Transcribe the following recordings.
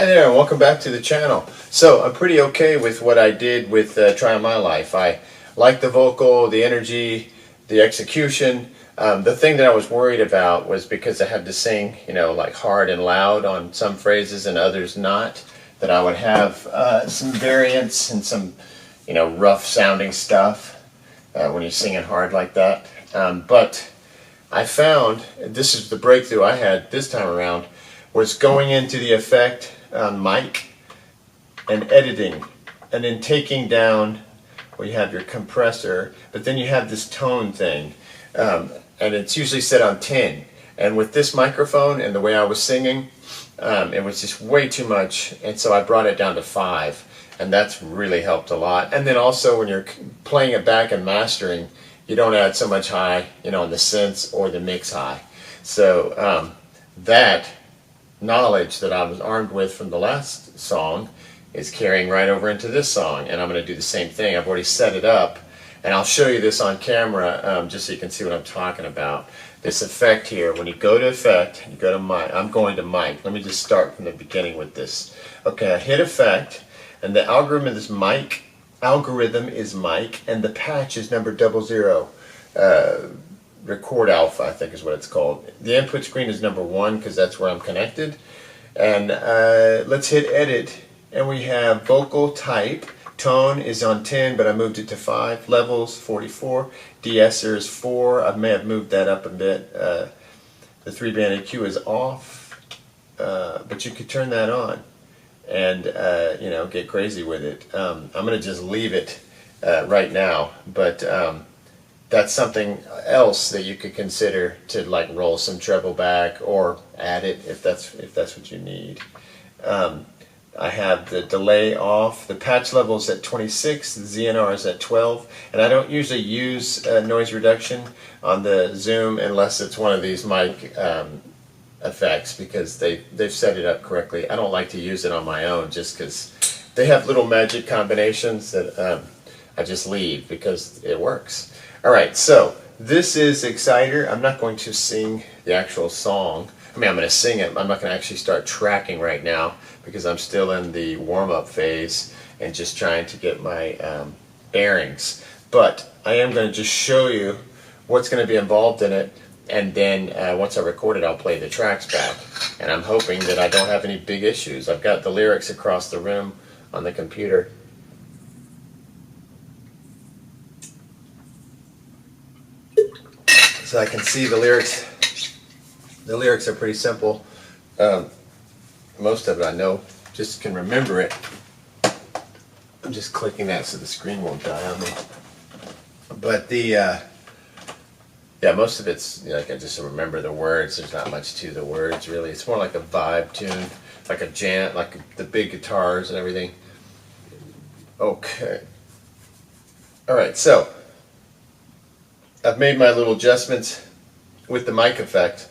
Hi there, and welcome back to the channel. So I'm pretty okay with what I did with Try My Life. I like the vocal, the energy, the execution. The thing that I was worried about was because I had to sing, like hard and loud on some phrases and others not, that I would have some variance and some, rough sounding stuff when you're singing hard like that. But I found, this is the breakthrough I had this time around, was going into the effect on mic and editing, and then taking down where you have your compressor, but then you have this tone thing, and it's usually set on 10. And with this microphone and the way I was singing, it was just way too much, and so I brought it down to 5, and that's really helped a lot. And then also when you're playing it back and mastering, you don't add so much high, on the synths or the mix high. So that knowledge that I was armed with from the last song is carrying right over into this song, and I'm going to do the same thing. I've already set it up, and I'll show you this on camera just so you can see what I'm talking about. This effect here, when you go to effect, you go to mic. I'm going to mic. Let me just start from the beginning with this. Okay, I hit effect, and the algorithm is mic. And the patch is number 00. Record alpha, I think is what it's called. The input screen is number 1 because that's where I'm connected. And let's hit edit, and we have vocal type. Tone is on 10, but I moved it to 5. Levels 44. De-esser is 4. I may have moved that up a bit. The 3-band EQ is off, but you could turn that on and get crazy with it. I'm going to just leave it right now, but that's something else that you could consider to like roll some treble back or add it if that's what you need. I have the delay off. The patch level is at 26. The ZNR is at 12. And I don't usually use noise reduction on the Zoom unless it's one of these mic effects because they've set it up correctly. I don't like to use it on my own just because they have little magic combinations that I just leave because it works. Alright, so this is Exciter. I'm not going to sing the actual song. I'm going to sing it. I'm not going to actually start tracking right now because I'm still in the warm-up phase and just trying to get my bearings. But I am going to just show you what's going to be involved in it, and then once I record it, I'll play the tracks back. And I'm hoping that I don't have any big issues. I've got the lyrics across the room on the computer. So I can see the lyrics. The lyrics are pretty simple. Most of it I know, just can remember it. I'm just clicking that so the screen won't die on me. But most of it's I just remember the words. There's not much to the words really. It's more like a vibe tune, like a jam, like the big guitars and everything. Okay. All right, so I've made my little adjustments with the mic effect.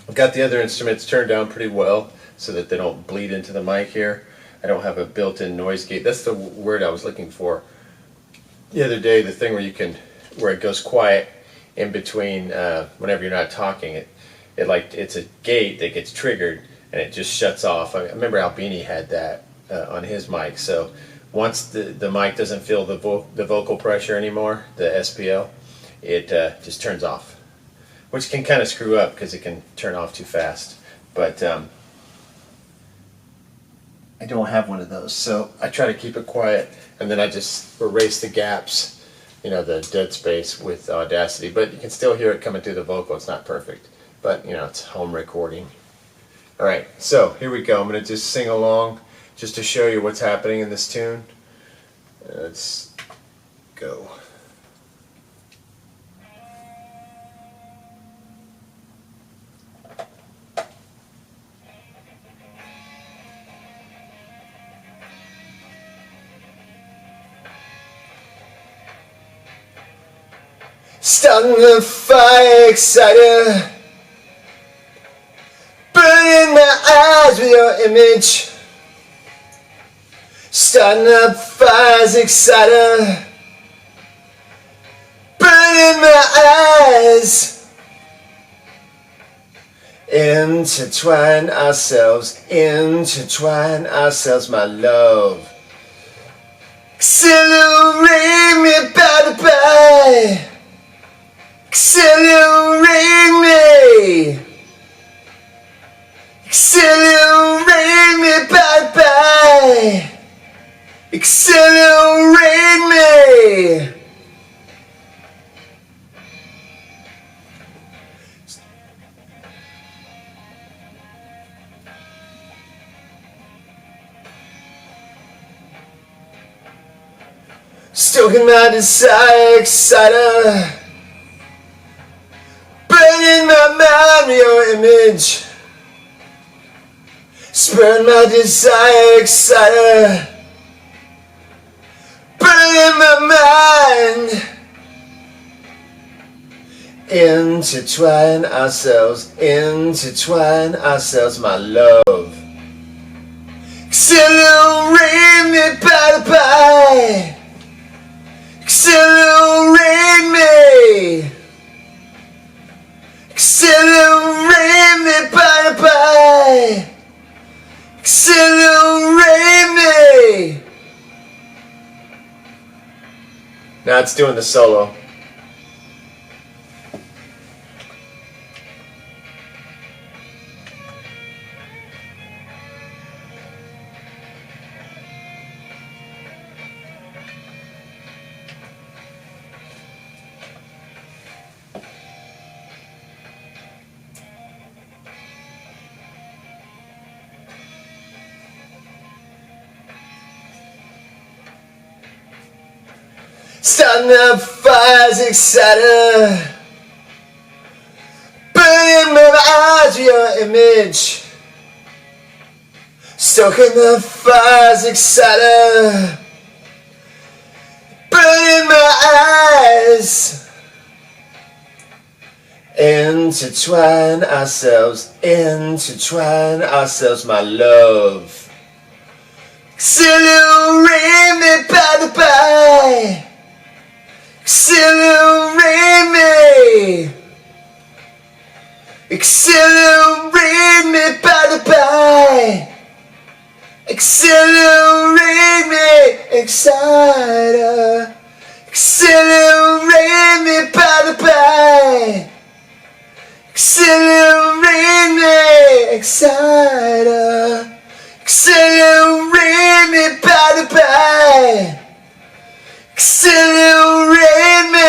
I've got the other instruments turned down pretty well so that they don't bleed into the mic here. I don't have a built-in noise gate. That's the word I was looking for the other day, the thing where it goes quiet in between whenever you're not talking. It's a gate that gets triggered and it just shuts off. I remember Albini had that on his mic. So once the mic doesn't feel the vocal pressure anymore, the SPL, it just turns off, which can kind of screw up because it can turn off too fast. But I don't have one of those, so I try to keep it quiet, and then I just erase the gaps, the dead space with Audacity. But you can still hear it coming through the vocal. It's not perfect, but it's home recording. All right, so here we go. I'm going to just sing along just to show you what's happening in this tune. Let's go. Starting the fire, exciter, burning my eyes with your image. Starting up fires, exciter, burning my eyes. Intertwine ourselves, my love. Accelerate me, bye. Accelerate me. Accelerate me, bye. Accelerate me. Stoking my desire, exciter. Burning my mind with your image. Spurn my desire, exciter. Burning my mind. Intertwine ourselves, my love. Accelerate me, bye. Accelerate me. Accelerate me, bye. Accelerate me. Now it's doing the solo. Starting up fires, exciter. Burning my eyes with your image. Stoking the fires, exciter. Burning my eyes. Intertwine ourselves, my love. Accelerate me, bye. Accelerate me. Accelerate me, bye. Accelerate me, exciter. Accelerate me, bye. Accelerate me, exciter. Accelerate me, bye. Accelerate me.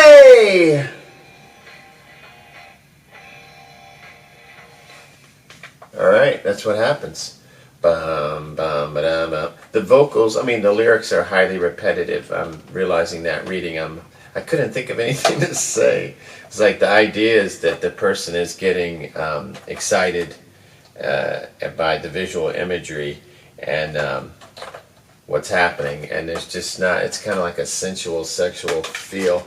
All right, that's what happens. Bum, bum, ba-dum, bum. The vocals, I mean, the lyrics are highly repetitive. I'm realizing that reading them. I couldn't think of anything to say. It's like the idea is that the person is getting excited by the visual imagery and what's happening, and there's just not, it's kind of like a sensual, sexual feel,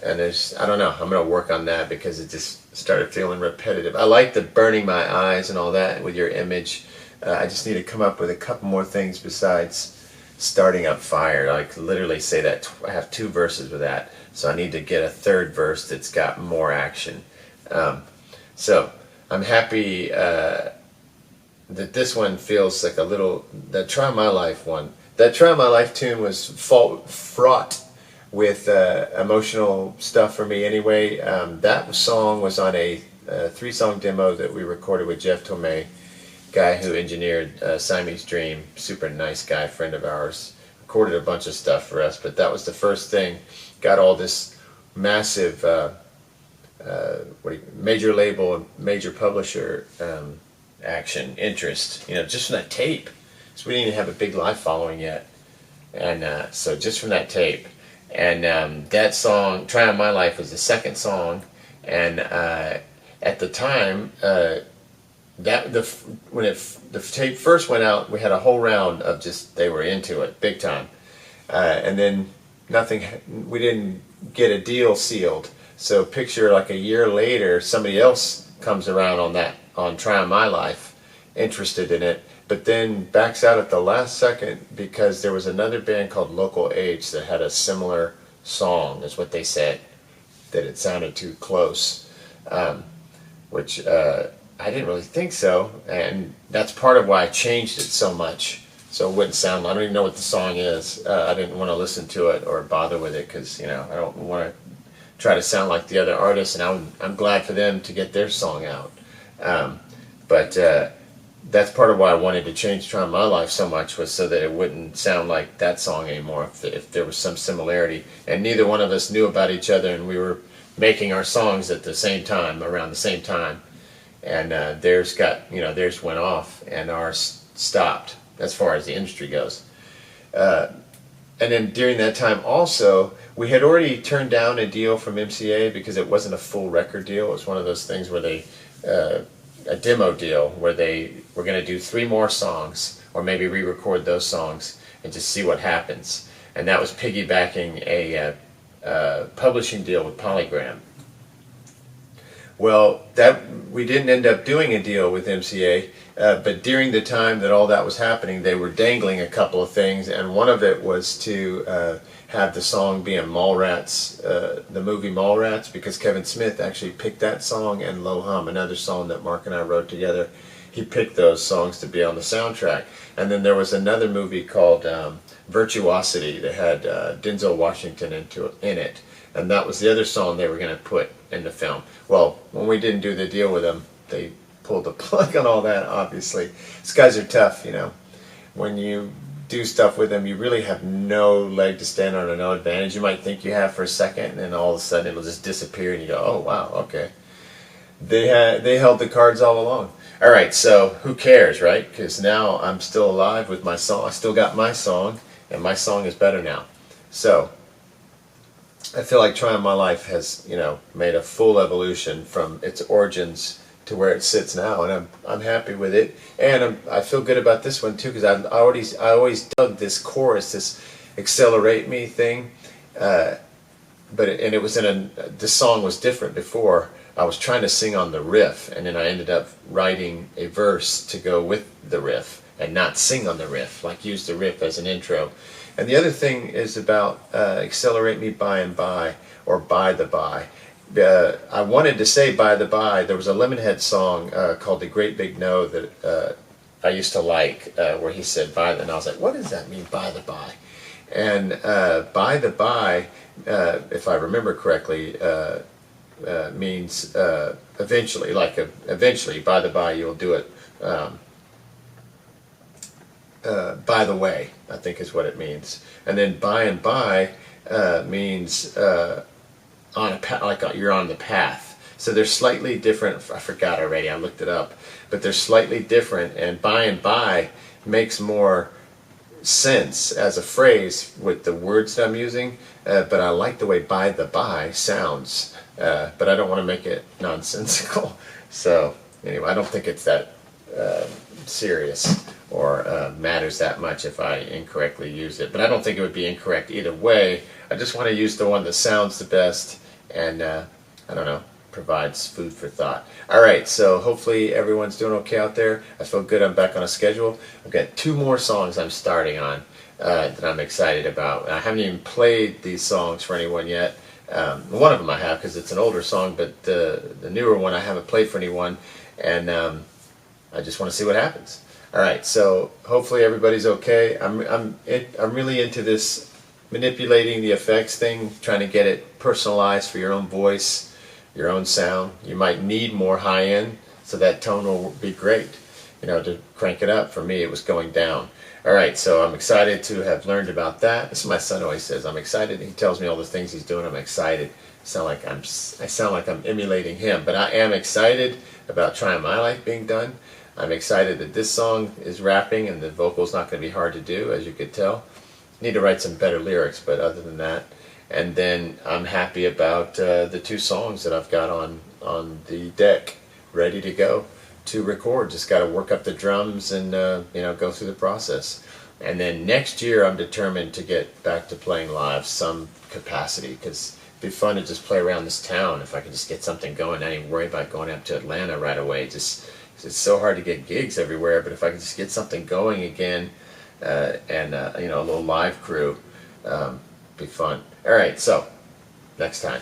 and there's, I don't know, I'm going to work on that because it just started feeling repetitive. I like the burning my eyes and all that with your image. I just need to come up with a couple more things besides starting up fire. Like literally say that, I have 2 verses with that, so I need to get a 3rd verse that's got more action. So I'm happy that this one feels like a little, that Try My Life one, that Try My Life tune was fraught with emotional stuff for me anyway. That song was on a 3-song demo that we recorded with Jeff Tomei, guy who engineered Siamese Dream, super nice guy, friend of ours, recorded a bunch of stuff for us, but that was the first thing, got all this massive major label and major publisher action, interest, you know, just from that tape. So we didn't even have a big live following yet, and so just from that tape, and that song, Try On My Life, was the 2nd song, and at the time, when the tape first went out, we had a whole round of just, they were into it big time, and then nothing, we didn't get a deal sealed. So picture like a year later, somebody else comes around on Try On My Life, interested in it, but then backs out at the last second because there was another band called Local H that had a similar song, is what they said, that it sounded too close, which I I didn't really think so, and that's part of why I changed it so much. So it wouldn't sound, I don't even know what the song is. I didn't want to listen to it or bother with it because, you know, I don't want to try to sound like the other artists, and I'm glad for them to get their song out. But that's part of why I wanted to change Try My Life so much, was so that it wouldn't sound like that song anymore if there was some similarity. And neither one of us knew about each other, and we were making our songs at the same time, around the same time. And theirs went off, and ours stopped as far as the industry goes. And then during that time also, we had already turned down a deal from MCA because it wasn't a full record deal. It was one of those things where they, a demo deal where they were going to do 3 more songs, or maybe re-record those songs and just see what happens. And that was piggybacking a publishing deal with Polygram. Well, we didn't end up doing a deal with MCA, but during the time that all that was happening, they were dangling a couple of things, and one of it was to have the song be in Mallrats, the movie Mallrats, because Kevin Smith actually picked that song and Lo Hum, another song that Mark and I wrote together. He picked those songs to be on the soundtrack. And then there was another movie called Virtuosity that had Denzel Washington in it, and that was the other song they were going to put in the film. Well, when we didn't do the deal with them, they pulled the plug on all that, obviously. These guys are tough, you know. When you do stuff with them, you really have no leg to stand on or no advantage. You might think you have for a second, and then all of a sudden it'll just disappear, and you go, oh, wow, okay. They held the cards all along. All right, so who cares, right? Because now I'm still alive with my song. I still got my song, and my song is better now. So I feel like Try My Life has, you know, made a full evolution from its origins to where it sits now, and I'm happy with it, and I feel good about this one too, because I always dug this chorus, this accelerate me thing, it was this song was different before. I was trying to sing on the riff, and then I ended up writing a verse to go with the riff and not sing on the riff, like use the riff as an intro. And the other thing is about accelerate me by and by, or by the by. I wanted to say by the by. There was a Lemonhead song called The Great Big No that I used to like, where he said by the, and I was like, what does that mean, by the by? And by the by, if I remember correctly, means eventually, like eventually, by the by, you'll do it. By the way, I think is what it means. And then by and by means on a like you're on the path. So they're slightly different. I forgot already. I looked it up, but they're slightly different. And by makes more sense as a phrase with the words that I'm using. But I like the way by the by sounds. But I don't want to make it nonsensical. So anyway, I don't think it's that serious or matters that much if I incorrectly use it. But I don't think it would be incorrect either way. I just want to use the one that sounds the best, and I don't know, provides food for thought. Alright, so hopefully everyone's doing okay out there. I feel good. I'm back on a schedule. I've got 2 more songs I'm starting on that I'm excited about. I haven't even played these songs for anyone yet. One of them I have because it's an older song, but the newer one I haven't played for anyone, and I just want to see what happens. All right, so hopefully everybody's okay. I'm really into this manipulating the effects thing, trying to get it personalized for your own voice, your own sound. You might need more high end, so that tone will be great. You know, to crank it up. For me, it was going down. All right, so I'm excited to have learned about that. This is what my son always says. I'm excited. He tells me all the things he's doing. I'm excited. I sound like I'm emulating him, but I am excited about Trying My Life being done. I'm excited that this song is rapping and the vocal's not going to be hard to do, as you could tell. Need to write some better lyrics, but other than that. And then I'm happy about the 2 songs that I've got on the deck, ready to go to record. Just got to work up the drums and you know, go through the process. And then next year I'm determined to get back to playing live some capacity, because it'd be fun to just play around this town if I could just get something going. I didn't worry about going up to Atlanta right away. It's so hard to get gigs everywhere, but if I could just get something going again, and you know, a little live crew, be fun. All right, so next time.